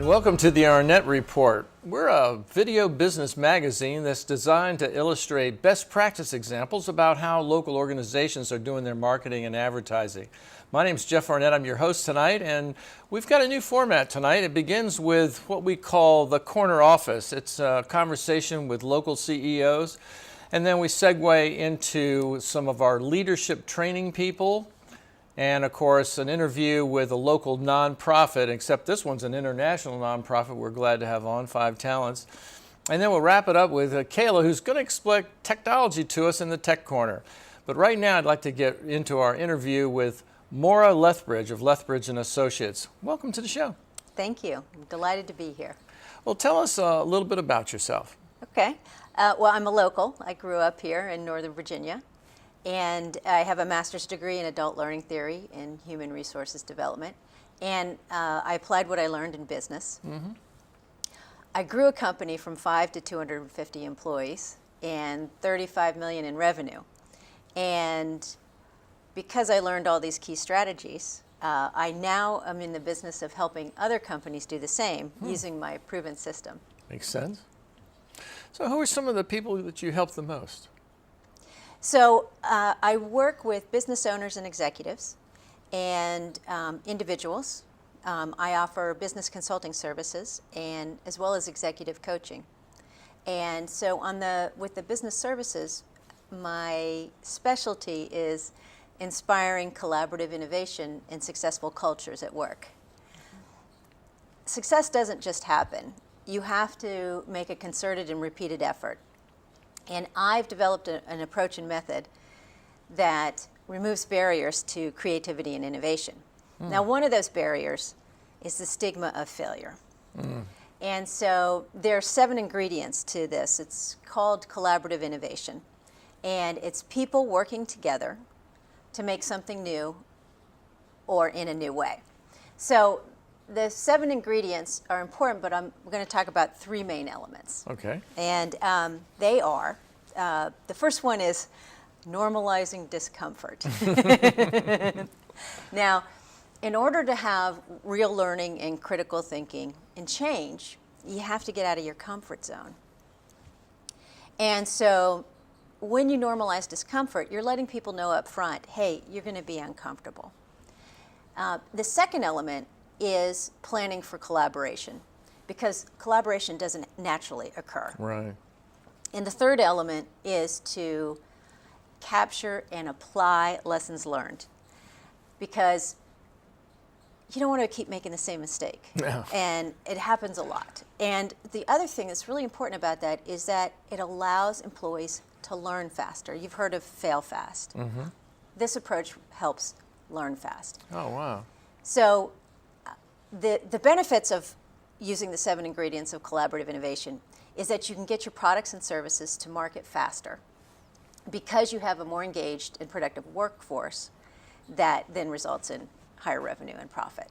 Welcome to the Arnette Report. We're a video business magazine that's designed to illustrate best practice examples about how local organizations are doing their marketing and advertising. My name's Jeff Arnette. I'm your host tonight, and we've got a new format tonight. It begins with what we call the Corner Office. It's a conversation with local CEOs, and then we segue into some of our leadership training people, and of course an interview with a local nonprofit, except this one's an international nonprofit we're glad to have on, 5 Talents. And then we'll wrap it up with Kayla, who's going to explain technology to us in the Tech Corner. But right now I'd like to get into our interview with Maura Lethbridge of Lethbridge & Associates. Welcome to the show. Thank you. I'm delighted to be here. Well, tell us a little bit about yourself. Okay. Well, I'm a local. I grew up here in Northern Virginia. And I have a master's degree in adult learning theory and human resources development. And I applied what I learned in business. Mm-hmm. I grew a company from 5 to 250 employees and 35 million in revenue. And because I learned all these key strategies, I now am in the business of helping other companies do the same using my proven system. Makes sense. So who are some of the people that you help the most? So I work with business owners and executives and individuals. I offer business consulting services and as well as executive coaching. And so with the business services, my specialty is inspiring collaborative innovation and successful cultures at work. Success doesn't just happen. You have to make a concerted and repeated effort. And I've developed an approach and method that removes barriers to creativity and innovation. Now, one of those barriers is the stigma of failure. And so there are 7 ingredients to this. It's called collaborative innovation. And it's people working together to make something new or in a new way. So the 7 ingredients are important, but we're going to talk about 3 main elements. Okay. And they are, the first one is normalizing discomfort. Now, in order to have real learning and critical thinking and change, you have to get out of your comfort zone. And so when you normalize discomfort, you're letting people know up front, hey, you're going to be uncomfortable. The second element is planning for collaboration, because collaboration doesn't naturally occur. Right. And the third element is to capture and apply lessons learned, because you don't want to keep making the same mistake. No. And it happens a lot. And the other thing that's really important about that is that it allows employees to learn faster. You've heard of fail fast. Mm-hmm. This approach helps learn fast. Oh, wow. So the benefits of using the 7 ingredients of collaborative innovation is that you can get your products and services to market faster because you have a more engaged and productive workforce that then results in higher revenue and profit.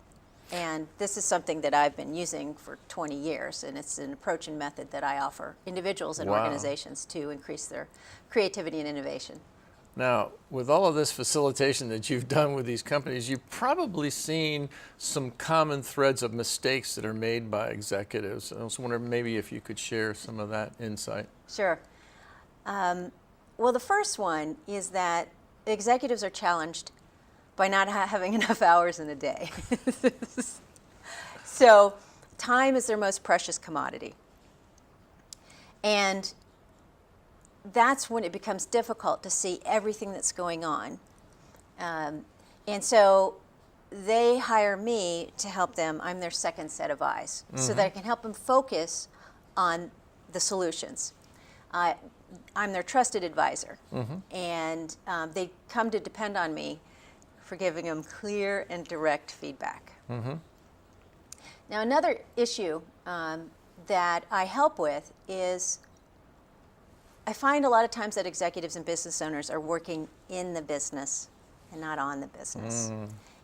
And this is something that I've been using for 20 years, and it's an approach and method that I offer individuals and organizations to increase their creativity and innovation. Now, with all of this facilitation that you've done with these companies, you've probably seen some common threads of mistakes that are made by executives. I was wondering maybe if you could share some of that insight. Sure. Well, the first one is that executives are challenged by not having enough hours in a day. So time is their most precious commodity. And that's when it becomes difficult to see everything that's going on. And so they hire me to help them. I'm their second set of eyes, so that I can help them focus on the solutions. I'm their trusted advisor, and they come to depend on me for giving them clear and direct feedback. Now, another issue that I help with is I find a lot of times that executives and business owners are working in the business and not on the business.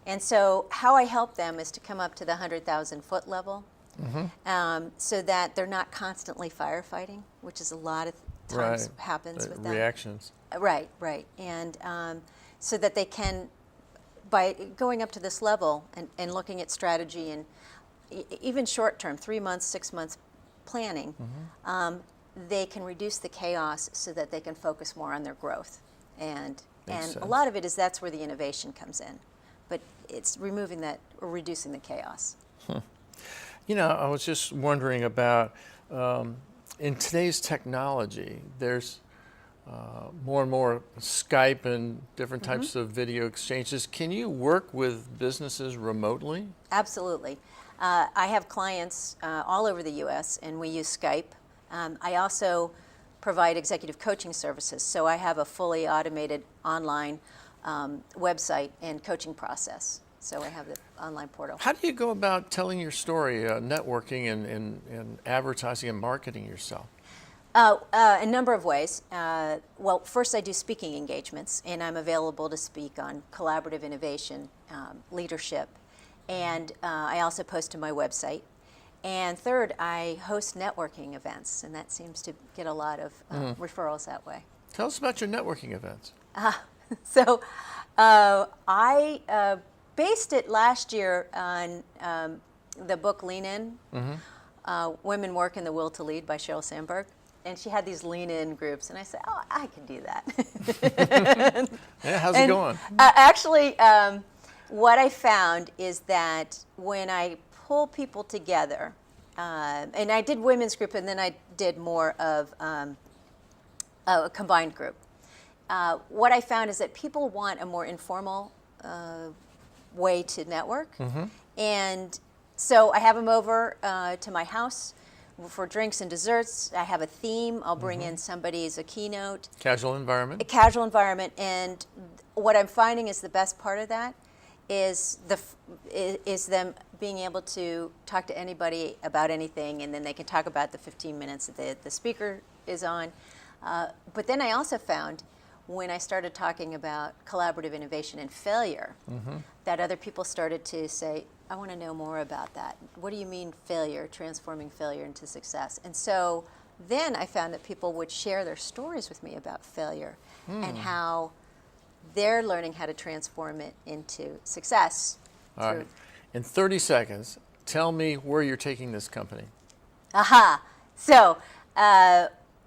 And so how I help them is to come up to the 100,000 foot level so that they're not constantly firefighting, which is a lot of times happens with them. Reactions. Right. And so that they can, by going up to this level and looking at strategy and even short term, 3 months, 6 months planning, they can reduce the chaos so that they can focus more on their growth. And a lot of it is that's where the innovation comes in. But it's removing that or reducing the chaos. You know, I was just wondering about, in today's technology, there's more and more Skype and different types of video exchanges. Can you work with businesses remotely? Absolutely. I have clients all over the U.S. and we use Skype. I also provide executive coaching services, so I have a fully automated online website and coaching process. So I have the online portal. How do you go about telling your story, networking and advertising and marketing yourself? A number of ways. Well, first I do speaking engagements, and I'm available to speak on collaborative innovation, leadership, and I also post to my website. And third, I host networking events, and that seems to get a lot of referrals that way. Tell us about your networking events. So I based it last year on the book Lean In, Women Work in the Will to Lead by Sheryl Sandberg. And she had these lean in groups, and I said, oh, I can do that. Yeah, how's it going? Actually, what I found is that when I pull people together, and I did women's group, and then I did more of a combined group. What I found is that people want a more informal way to network. And so I have them over to my house for drinks and desserts. I have a theme. I'll bring in somebody as a keynote. Casual environment. A casual environment. And what I'm finding is the best part of that is them being able to talk to anybody about anything, and then they can talk about the 15 minutes that the speaker is on. But then I also found when I started talking about collaborative innovation and failure, that other people started to say, I want to know more about that. What do you mean failure, transforming failure into success? And so then I found that people would share their stories with me about failure and how they're learning how to transform it into success. All right. In 30 seconds, tell me where you're taking this company. So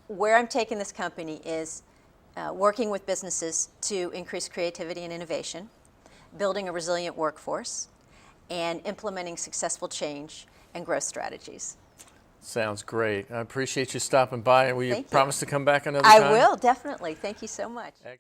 where I'm taking this company is working with businesses to increase creativity and innovation, building a resilient workforce, and implementing successful change and growth strategies. Sounds great. I appreciate you stopping by. And will you Thank you. promise to come back another time? I will, definitely. Thank you so much. Excellent.